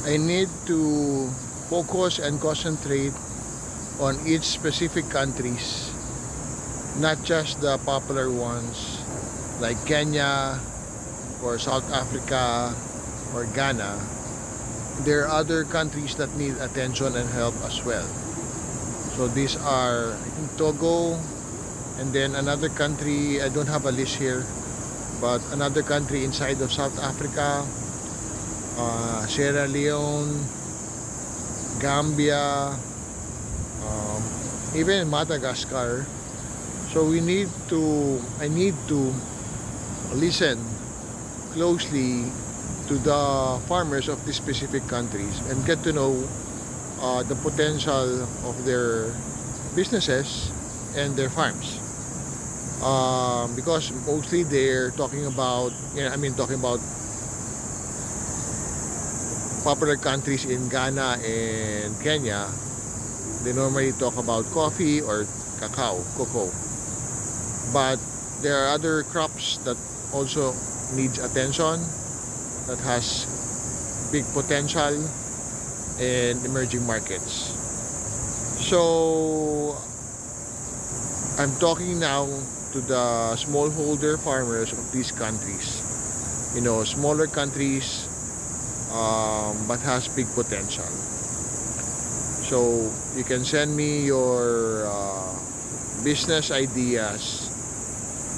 I need to focus and concentrate on each specific countries, not just the popular ones like Kenya or South Africa or Ghana. There are other countries that need attention and help as well. So these are, I think, Togo, and then another country, I don't have a list here, but another country inside of South Africa, Sierra Leone, Gambia, even Madagascar. So I need to listen closely to the farmers of these specific countries and get to know the potential of their businesses and their farms. Because mostly they're talking about, talking about popular countries in Ghana and Kenya. They normally talk about coffee or cocoa. But there are other crops that also needs attention, that has big potential in emerging markets. So I'm talking now to the smallholder farmers of these countries. Smaller countries, but has big potential. So you can send me your business ideas,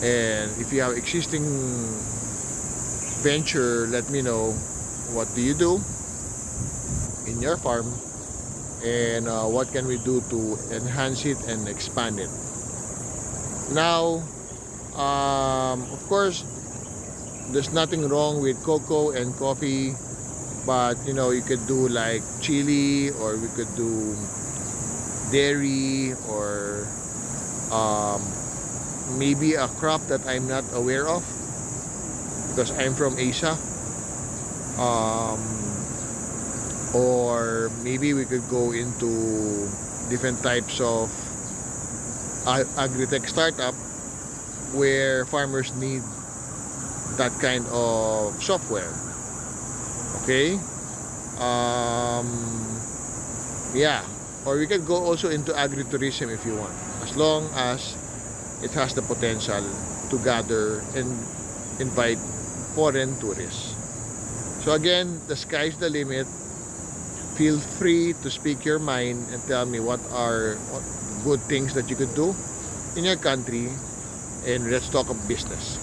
and if you have existing venture, let me know what do you do in your farm, and what can we do to enhance it and expand it. Now, of course, there's nothing wrong with cocoa and coffee, but you could do like chili, or we could do dairy, or maybe a crop that I'm not aware of because I'm from Asia. Or maybe we could go into different types of agri-tech startup where farmers need that kind of software. Okay. Yeah, or we could go also into agritourism if you want, as long as it has the potential to gather and invite foreign tourists. So again, the sky's the limit. Feel free to speak your mind and tell me what good things that you could do in your country, and let's talk of business.